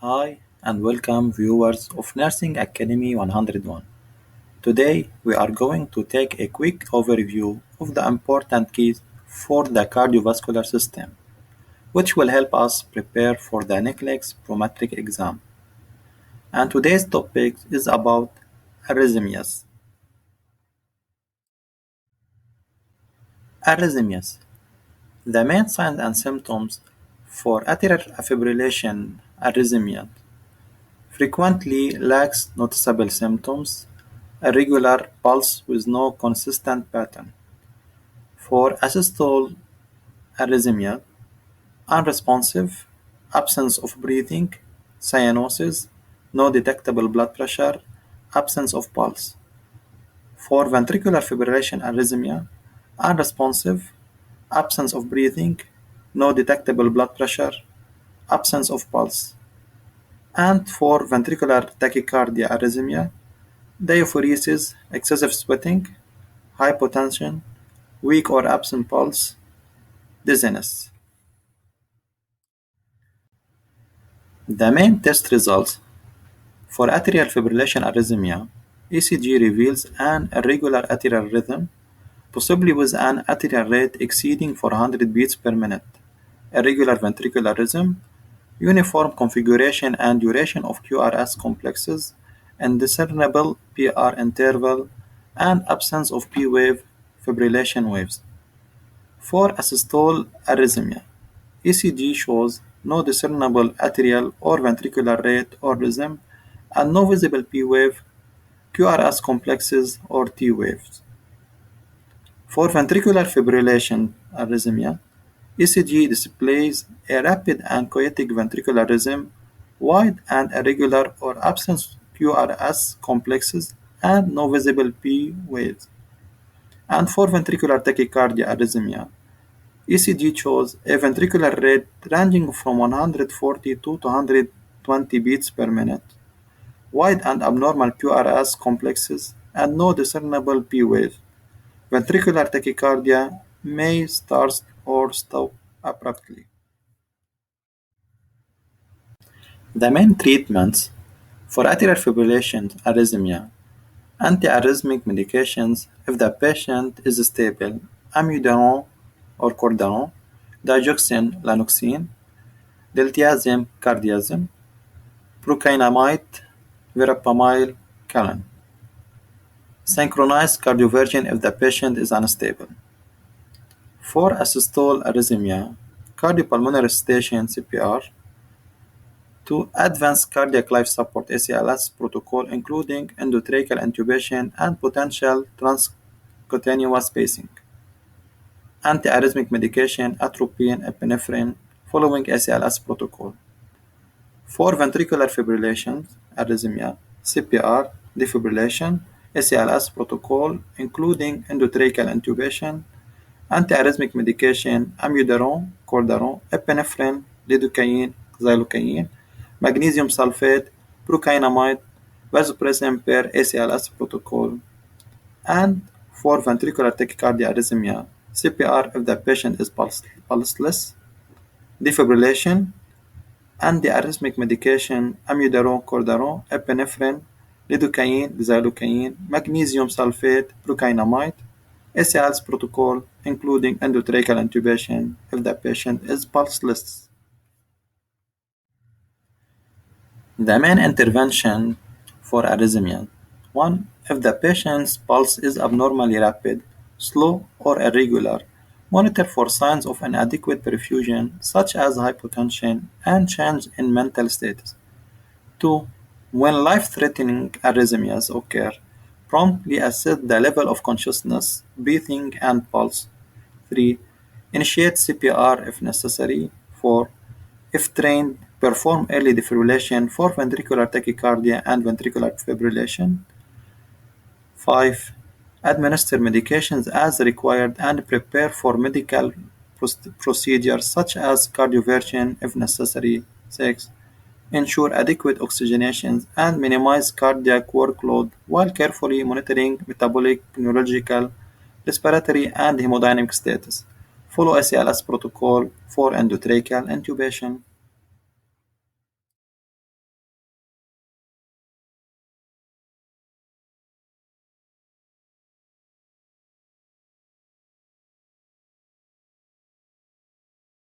Hi and welcome viewers of Nursing Academy 101. Today we are going to take a quick overview of the important keys for the cardiovascular system, which will help us prepare for the NCLEX Prometric exam. And today's topic is about arrhythmias. Arrhythmias. The main signs and symptoms for atrial fibrillation arrhythmia frequently lacks noticeable symptoms, irregular pulse with no consistent pattern. For asystole arrhythmia, unresponsive, absence of breathing, cyanosis, no detectable blood pressure, absence of pulse. For ventricular fibrillation arrhythmia, unresponsive, absence of breathing, no detectable blood pressure, absence of pulse. And for ventricular tachycardia arrhythmia, diaphoresis, excessive sweating, hypotension, weak or absent pulse, dizziness. The main test results for atrial fibrillation arrhythmia, ECG reveals an irregular atrial rhythm, possibly with an atrial rate exceeding 400 beats per minute, irregular ventricular rhythm, uniform configuration and duration of QRS complexes, indiscernible PR interval, and absence of P wave fibrillation waves. For asystole arrhythmia, ECG shows no discernible atrial or ventricular rate or rhythm and no visible P wave, QRS complexes, or T waves. For ventricular fibrillation arrhythmia, ECG displays a rapid and chaotic ventricular rhythm, wide and irregular or absent QRS complexes, and no visible P waves. And for ventricular tachycardia arrhythmia, ECG shows a ventricular rate ranging from 140 to 220 beats per minute, wide and abnormal QRS complexes, and no discernible P wave. Ventricular tachycardia may start or stop abruptly. The main treatments for atrial fibrillation arrhythmia, antiarrhythmic medications if the patient is stable, amiodarone or cordarone, digoxin, lanoxin, diltiazem, cardiazem, procainamide, verapamil, Calon. Synchronized cardioversion if the patient is unstable. For asystole arrhythmia, cardiopulmonary resuscitation (CPR), to advanced cardiac life support (ACLS) protocol including endotracheal intubation and potential transcutaneous pacing. Antiarrhythmic medication atropine, epinephrine following ACLS protocol. For ventricular fibrillation arrhythmia, CPR, defibrillation, ACLS protocol including endotracheal intubation, antiarrhythmic medication amiodarone, cordarone, epinephrine, lidocaine, xylocaine, magnesium sulfate, procainamide, vasopressin per ACLS protocol, and for ventricular tachycardia arrhythmia, CPR if the patient is pulseless, defibrillation, antiarrhythmic medication amiodarone, cordarone, epinephrine, lidocaine, xylocaine, magnesium sulfate, procainamide, ACLS protocol including endotracheal intubation if the patient is pulseless. The main intervention for arrhythmia: 1. If the patient's pulse is abnormally rapid, slow, or irregular, monitor for signs of inadequate perfusion such as hypotension and change in mental status. 2. When life-threatening arrhythmias occur, promptly assess the level of consciousness, breathing, and pulse. 3. Initiate CPR if necessary. 4. If trained, perform early defibrillation for ventricular tachycardia and ventricular fibrillation. 5. Administer medications as required and prepare for medical procedures such as cardioversion if necessary. 6. Ensure adequate oxygenation and minimize cardiac workload while carefully monitoring metabolic, neurological, respiratory, and hemodynamic status. Follow ACLS protocol for endotracheal intubation.